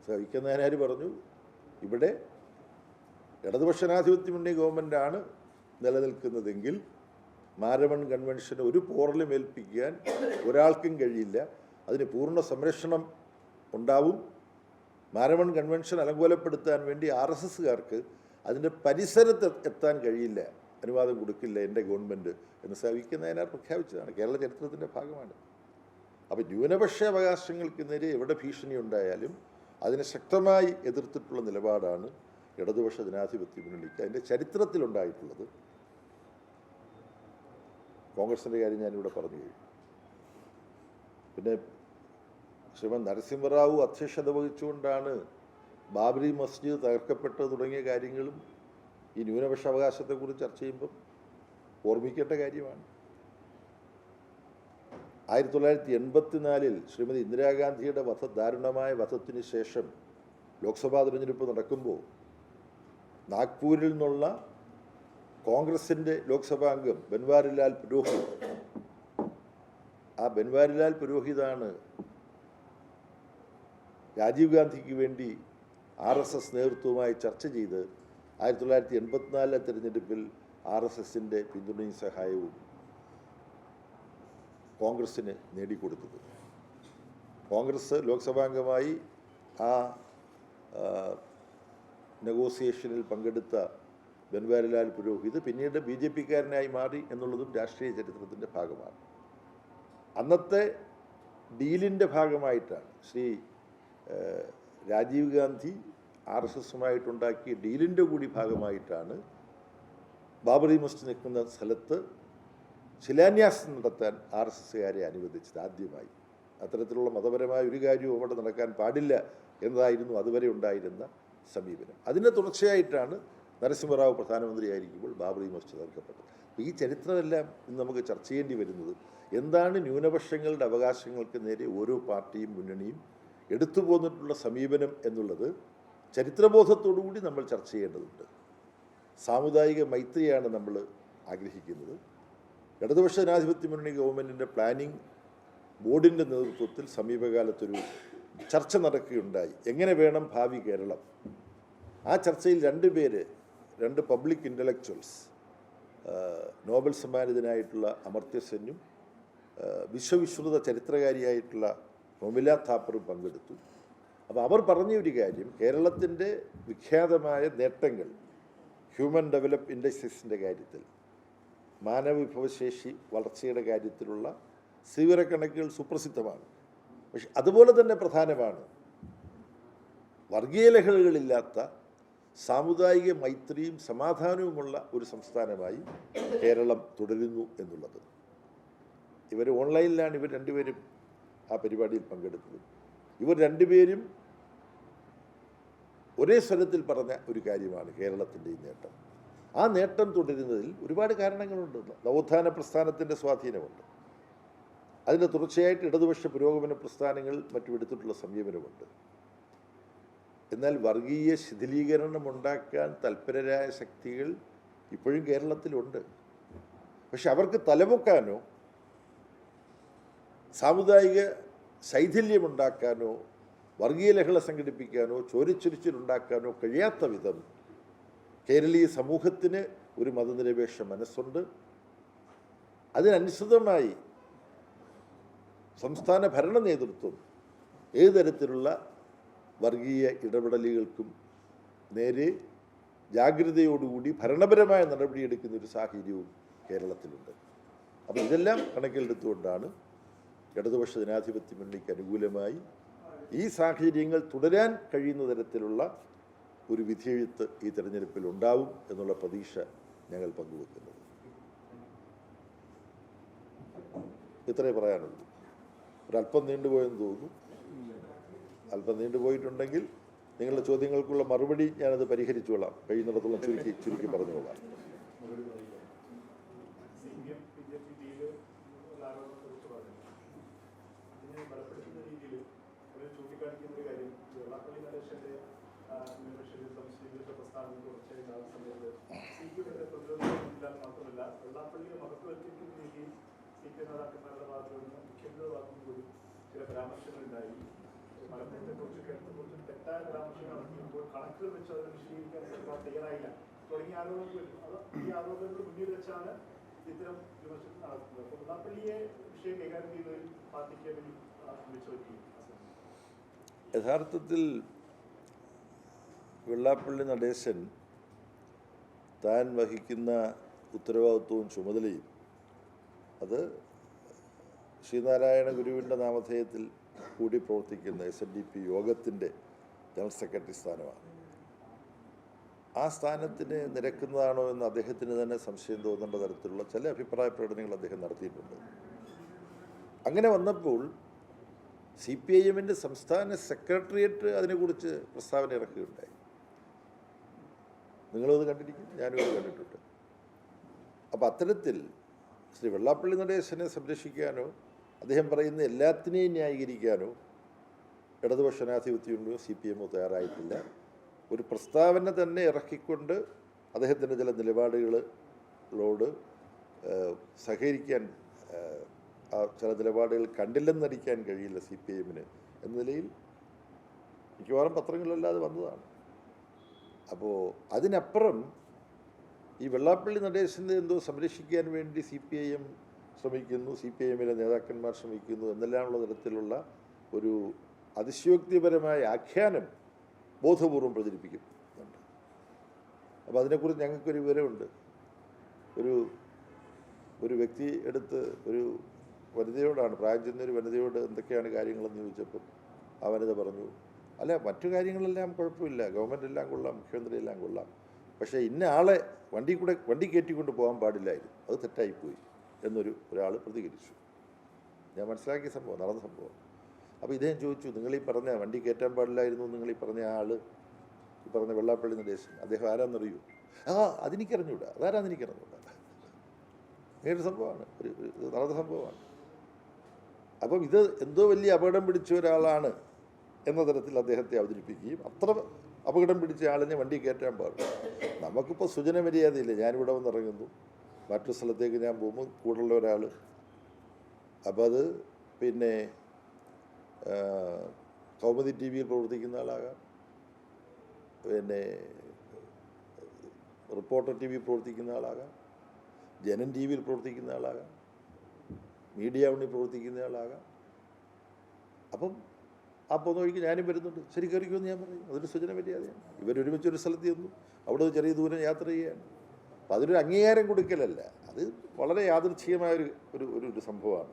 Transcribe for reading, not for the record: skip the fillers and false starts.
VK. Nayanar പറഞ്ഞു, ഇവിടെ ഇടതുപക്ഷ ജനാധിപത്യ മുന്നണി ഗവൺമെൻറ്റാണ് നിലനിൽക്കുന്നതെങ്കിൽ മാരമൺ കൺവെൻഷന് ഒരു പോറലും ഏൽപ്പിക്കാൻ ഒരാൾക്കും കഴിയില്ല. അതിന് പൂർണ്ണ സംരക്ഷണം ഉണ്ടാവും. മാരമൺ കൺവെൻഷൻ അലങ്കോലപ്പെടുത്താൻ വേണ്ടി RSSകാർക്ക് അതിൻ്റെ പരിസരത്ത് എത്താൻ കഴിയില്ല, അനുവാദം കൊടുക്കില്ല എൻ്റെ ഗവൺമെൻറ് എന്ന് വി.കെ. നായനാർ പ്രഖ്യാപിച്ചതാണ്. കേരള ചരിത്രത്തിൻ്റെ ഭാഗമാണ്. അപ്പോൾ ന്യൂനപക്ഷ അവകാശങ്ങൾക്കെതിരെ എവിടെ ഭീഷണി ഉണ്ടായാലും അതിനെ ശക്തമായി എതിർത്തിട്ടുള്ള നിലപാടാണ് ഇടതുപക്ഷ ജനാധിപത്യ മുന്നണിക്ക് അതിൻ്റെ ചരിത്രത്തിലുണ്ടായിട്ടുള്ളത്. കോൺഗ്രസിൻ്റെ കാര്യം ഞാനിവിടെ പറഞ്ഞു കഴിഞ്ഞു. പിന്നെ ശ്രീമൻ നരസിംഹറാവു അധ്യക്ഷത വഹിച്ചുകൊണ്ടാണ് ബാബരി മസ്ജിദ് തകർക്കപ്പെട്ടത് തുടങ്ങിയ കാര്യങ്ങളും ഈ ന്യൂനപക്ഷ അവകാശത്തെക്കുറിച്ച് ചർച്ച ചെയ്യുമ്പം ഓർമ്മിക്കേണ്ട കാര്യമാണ്. 1984 ശ്രീമതി ഇന്ദിരാഗാന്ധിയുടെ ദാരുണമായ വധത്തിന് ശേഷം ലോക്സഭാ തിരഞ്ഞെടുപ്പ് നടക്കുമ്പോൾ നാഗ്പൂരിൽ നിന്നുള്ള കോൺഗ്രസിൻ്റെ ലോക്സഭാ അംഗം ബൻവാരിലാൽ പുരോഹിത്, ആ ബൻവാരിലാൽ പുരോഹിതാണ് രാജീവ് ഗാന്ധിക്ക് വേണ്ടി RSS നേതൃത്വവുമായി ചർച്ച ചെയ്ത് 1984 തിരഞ്ഞെടുപ്പിൽ RSSൻ്റെ പിന്തുണയും സഹായവും കോൺഗ്രസ്സിന് നേടിക്കൊടുത്തത്. കോൺഗ്രസ് ലോക്സഭാംഗമായി ആ നെഗോസിയേഷനിൽ പങ്കെടുത്ത ബൻവാരിലാൽ പുരോഹിത് പിന്നീട് BJP-കാരനായി മാറി എന്നുള്ളതും രാഷ്ട്രീയ ചരിത്രത്തിൻ്റെ ഭാഗമാണ്. അന്നത്തെ ഡീലിൻ്റെ ഭാഗമായിട്ടാണ് ശ്രീ രാജീവ് ഗാന്ധി RSSുമായിട്ടുണ്ടാക്കിയ ഡീലിൻ്റെ കൂടി ഭാഗമായിട്ടാണ് ബാബറി മസ്ജിദ് നിൽക്കുന്ന സ്ഥലത്ത് ശിലാന്യാസം നടത്താൻ RSSകാരെ അനുവദിച്ചത് ആദ്യമായി. അത്തരത്തിലുള്ള മതപരമായ ഒരു കാര്യവും അവിടെ നടക്കാൻ പാടില്ല എന്നതായിരുന്നു അതുവരെ ഉണ്ടായിരുന്ന സമീപനം. അതിൻ്റെ തുടർച്ചയായിട്ടാണ് നരസിംഹറാവു പ്രധാനമന്ത്രിയായിരിക്കുമ്പോൾ ബാബറി മസ്ജിദ് തകർക്കപ്പെട്ടത്. അപ്പോൾ ഈ ചരിത്രമെല്ലാം ഇന്ന് നമുക്ക് ചർച്ച ചെയ്യേണ്ടി വരുന്നത് എന്താണ് ന്യൂനപക്ഷങ്ങളുടെ അവകാശങ്ങൾക്ക് നേരെ ഓരോ പാർട്ടിയും മുന്നണിയും എടുത്തു പോന്നിട്ടുള്ള സമീപനം എന്നുള്ളത് ചരിത്രബോധത്തോടുകൂടി നമ്മൾ ചർച്ച ചെയ്യേണ്ടതുണ്ട്. സാമുദായിക മൈത്രിയാണ് നമ്മൾ ആഗ്രഹിക്കുന്നത്. ഇടതുപക്ഷ ജനാധിപത്യ മുന്നണി ഗവൺമെൻറ്റിൻ്റെ പ്ലാനിംഗ് ബോർഡിൻ്റെ നേതൃത്വത്തിൽ സമീപകാലത്തൊരു ചർച്ച നടക്കുകയുണ്ടായി. എങ്ങനെ വേണം ഭാവി കേരളം? ആ ചർച്ചയിൽ രണ്ട് പബ്ലിക് ഇൻ്റലക്ച്വൽസ്, നോബൽ സമ്മാനിതനായിട്ടുള്ള അമർത്യ സെന്നും വിശ്വവിശ്രുത ചരിത്രകാരിയായിട്ടുള്ള റൊമില താപ്പറും പങ്കെടുത്തു. അപ്പോൾ അവർ പറഞ്ഞ ഒരു കാര്യം, കേരളത്തിൻ്റെ വിഖ്യാതമായ നേട്ടങ്ങൾ ഹ്യൂമൻ ഡെവലപ്പ് ഇൻഡെക്സിൻ്റെ കാര്യത്തിൽ, മാനവ വിഭവശേഷി വളർച്ചയുടെ കാര്യത്തിലുള്ള സ്ഥിരക്കണക്കുകൾ സുപ്രസിദ്ധമാണ്. പക്ഷെ അതുപോലെ തന്നെ പ്രധാനമാണ് വർഗീയ ലഹളകളില്ലാത്ത സാമുദായിക മൈത്രിയും സമാധാനവുമുള്ള ഒരു സംസ്ഥാനമായി കേരളം തുടരുന്നു എന്നുള്ളത്. ഇവർ ഓൺലൈനിലാണ് ഇവർ രണ്ടുപേരും ആ പരിപാടിയിൽ പങ്കെടുത്തത്. ഇവർ രണ്ടുപേരും ഒരേ സ്വരത്തിൽ പറഞ്ഞ ഒരു കാര്യമാണ് കേരളത്തിൻ്റെ ഈ നേട്ടം. ആ നേട്ടം തുടരുന്നതിൽ ഒരുപാട് കാരണങ്ങളുണ്ട്. നവോത്ഥാന പ്രസ്ഥാനത്തിൻ്റെ സ്വാധീനമുണ്ട്. അതിൻ്റെ തുടർച്ചയായിട്ട് ഇടതുപക്ഷ പുരോഗമന പ്രസ്ഥാനങ്ങൾ മറ്റും എടുത്തിട്ടുള്ള സമീപനമുണ്ട്. എന്നാൽ വർഗീയ ശിഥിലീകരണം ഉണ്ടാക്കാൻ തൽപരരായ ശക്തികൾ ഇപ്പോഴും കേരളത്തിലുണ്ട്. പക്ഷെ അവർക്ക് തലമുക്കാനോ സാമുദായിക ശൈഥില്യമുണ്ടാക്കാനോ വർഗീയ ലഹള സംഘടിപ്പിക്കാനോ ചോരിച്ചൊരിച്ചിലുണ്ടാക്കാനോ കഴിയാത്ത വിധം കേരളീയ സമൂഹത്തിന് ഒരു മതനിരപേക്ഷ മനസ്സുണ്ട്. അതിനനുസൃതമായി സംസ്ഥാന ഭരണ നേതൃത്വം ഏത് തരത്തിലുള്ള വർഗീയ ഇടപെടലുകൾക്കും നേരെ ജാഗ്രതയോടുകൂടി ഭരണപരമായ നടപടിയെടുക്കുന്ന ഒരു സാഹചര്യവും കേരളത്തിലുണ്ട്. അപ്പോൾ ഇതെല്ലാം കണക്കിലെടുത്തുകൊണ്ടാണ് ഇടതുപക്ഷ ജനാധിപത്യ മുന്നണിക്ക് അനുകൂലമായി ഈ സാഹചര്യങ്ങൾ തുടരാൻ കഴിയുന്ന തരത്തിലുള്ള ഒരു വിധിയെഴുത്ത് ഈ തെരഞ്ഞെടുപ്പിൽ ഉണ്ടാവും എന്നുള്ള പ്രതീക്ഷ ഞങ്ങൾ പങ്കുവെക്കുന്നത്. ഇത്രേ പറയാനുള്ളൂ. ഒരല്പം നീണ്ടുപോയെന്ന് തോന്നുന്നു. അല്പം നീണ്ടുപോയിട്ടുണ്ടെങ്കിൽ നിങ്ങളുടെ ചോദ്യങ്ങൾക്കുള്ള മറുപടി ഞാനത് പരിഹരിച്ചുകൊള്ളാം. കഴിയുന്നിടത്തോളം ചുരുക്കി പറഞ്ഞുകൊള്ളാം. വെള്ളാപ്പള്ളിയെ മഹത്വവൽക്കരിക്കുന്ന രീതിയിൽ CPM നേതാക്കന്മാരുടെ ഭാഗത്തു നിന്ന് മുഖ്യമന്ത്രിയുടെ ഭാഗത്തു നിന്ന് പോലും ചില പരാമർശങ്ങളുണ്ടായി. മലപ്പുറത്തെ കുറിച്ച് കേരളത്തെ കുറിച്ചും തെറ്റായ പരാമർശം നടത്തിയപ്പോൾ കണക്കുകൾ വെച്ച് അതിനെ വിശദീകരിക്കാൻ സർക്കാർ തയ്യാറായില്ല തുടങ്ങിയ ആരോപണങ്ങൾ വരും. അത് ഈ ആരോപണങ്ങൾ മുന്നിൽ വെച്ചാണ് ഇത്തരം വിമർശനം നടത്തുന്നത്. അപ്പോൾ വെള്ളാപ്പള്ളിയെ വിഷയം കൈകാര്യം ചെയ്തതിൽ പാർട്ടിക്ക് വിളിച്ചു പറ്റി. യഥാർത്ഥത്തിൽ വെള്ളാപ്പള്ളി നടേശൻ താൻ വഹിക്കുന്ന ഉത്തരവാദിത്വവും ചുമതലയും അത് ശ്രീനാരായണ ഗുരുവിൻ്റെ നാമധേയത്തിൽ കൂടി പ്രവർത്തിക്കുന്ന SNDP യോഗത്തിൻ്റെ ജനറൽ സെക്രട്ടറി സ്ഥാനമാണ്. ആ സ്ഥാനത്തിന് നിരക്കുന്നതാണോ എന്ന് അദ്ദേഹത്തിന് തന്നെ സംശയം തോന്നേണ്ട തരത്തിലുള്ള ചില അഭിപ്രായ പ്രകടനങ്ങൾ അദ്ദേഹം നടത്തിയിട്ടുണ്ട്. അങ്ങനെ വന്നപ്പോൾ CPIMൻ്റെ സംസ്ഥാന സെക്രട്ടേറിയറ്റ് അതിനെക്കുറിച്ച് പ്രസ്താവന ഇറക്കുകയുണ്ടായി. നിങ്ങളത് കണ്ടിരിക്കും, ഞാനും അത് കണ്ടിട്ടുണ്ട്. അപ്പം അത്തരത്തിൽ ശ്രീ വെള്ളാപ്പള്ളി നടേശനെ സംരക്ഷിക്കാനോ അദ്ദേഹം പറയുന്ന എല്ലാത്തിനെയും ന്യായീകരിക്കാനോ ഇടതുപക്ഷ ജനാധിപത്യമുണ്ടോ CPM തയ്യാറായിട്ടില്ല. ഒരു പ്രസ്താവന തന്നെ ഇറക്കിക്കൊണ്ട് അദ്ദേഹത്തിൻ്റെ ചില നിലപാടുകളോട് സഹകരിക്കാൻ ആ ചില നിലപാടുകൾ കണ്ടില്ലെന്നടിക്കാൻ കഴിയില്ല CPIMന് എന്ന നിലയിൽ മിക്കവാറും പത്രങ്ങളിലല്ലാതെ വന്നതാണ്. അപ്പോൾ അതിനപ്പുറം ഈ വെള്ളാപ്പള്ളി നടേശനെ എന്തോ സംരക്ഷിക്കാൻ വേണ്ടി CPIM ശ്രമിക്കുന്നു, CPIMലെ നേതാക്കന്മാർ ശ്രമിക്കുന്നു എന്നെല്ലാമുള്ള തരത്തിലുള്ള ഒരു അതിശയോക്തിപരമായ ആഖ്യാനം ബോധപൂർവം പ്രചരിപ്പിക്കുന്നുണ്ട്. അപ്പോൾ അതിനെക്കുറിച്ച് ഞങ്ങൾക്കൊരു വിവരമുണ്ട്. ഒരു വ്യക്തി എടുത്ത് ഒരു വനിതയോടാണ്, പ്രായം ചെന്നൊരു വനിതയോട് എന്തൊക്കെയാണ് കാര്യങ്ങളെന്ന് ചോദിച്ചപ്പം ആ വനിത പറഞ്ഞു, അല്ല മറ്റു കാര്യങ്ങളെല്ലാം കുഴപ്പമില്ല, ഗവൺമെൻറ് എല്ലാം കൊള്ളാം, മുഖ്യമന്ത്രി എല്ലാം കൊള്ളാം, പക്ഷേ ഇന്ന ആളെ വണ്ടി കയറ്റിക്കൊണ്ട് പോകാൻ പാടില്ലായിരുന്നു, അത് തെറ്റായിപ്പോയി ഒരാൾ പ്രതികരിച്ചു. ഞാൻ മനസ്സിലാക്കിയ സംഭവം, നടന്ന സംഭവം. അപ്പോൾ ഇദ്ദേഹം ചോദിച്ചു, നിങ്ങളീ പറഞ്ഞ വണ്ടി കയറ്റാൻ പാടില്ലായിരുന്നു, നിങ്ങളീ പറഞ്ഞ ആൾ, ഈ പറഞ്ഞ വെള്ളാപ്പള്ളി നടേശൻ, അദ്ദേഹം ആരാന്നറിയൂ? അതെനിക്കറിഞ്ഞൂടാ, അതാരാന്നെനിക്കറിഞ്ഞൂടാ. ഇങ്ങനൊരു സംഭവമാണ്, നടന്ന സംഭവമാണ്. അപ്പം ഇത് എന്തോ വലിയ അപകടം പിടിച്ച ഒരാളാണ് എന്ന തരത്തിൽ അദ്ദേഹത്തെ അവതരിപ്പിക്കുകയും അത്ര അപകടം പിടിച്ച ആളിനെ വണ്ടി കയറ്റാൻ പാടില്ല. നമുക്കിപ്പോൾ സുജന മര്യാദയില്ല. ഞാനിവിടെ വന്നിറങ്ങുന്നു, മറ്റൊരു സ്ഥലത്തേക്ക് ഞാൻ പോകുമ്പോൾ കൂടുതലുള്ള ഒരാൾ, അപ്പോൾ അത് പിന്നെ കൗമുദി TV പ്രവർത്തിക്കുന്ന ആളാകാം, പിന്നെ റിപ്പോർട്ടർ TV പ്രവർത്തിക്കുന്ന ആളാകാം, ജനൻ TV പ്രവർത്തിക്കുന്ന ആളാകാം, മീഡിയ വണ്ണി പ്രവർത്തിക്കുന്ന ആളാകാം. അപ്പം ആ പോകുന്ന വഴിക്ക് ഞാനും വരുന്നുണ്ട്, ശരി കയറിക്കുമെന്ന് ഞാൻ പറയും. അതൊരു സുജന മര്യാദയാണ്. ഇവരൊരുമിച്ചൊരു സ്ഥലത്ത് ചെന്നു, അവിടെ ചെറിയ ദൂരം യാത്ര ചെയ്യുകയാണ്. അപ്പം അതൊരു അംഗീകാരം കൊടുക്കലല്ല, അത് വളരെ യാദൃച്ഛികമായ ഒരു സംഭവമാണ്.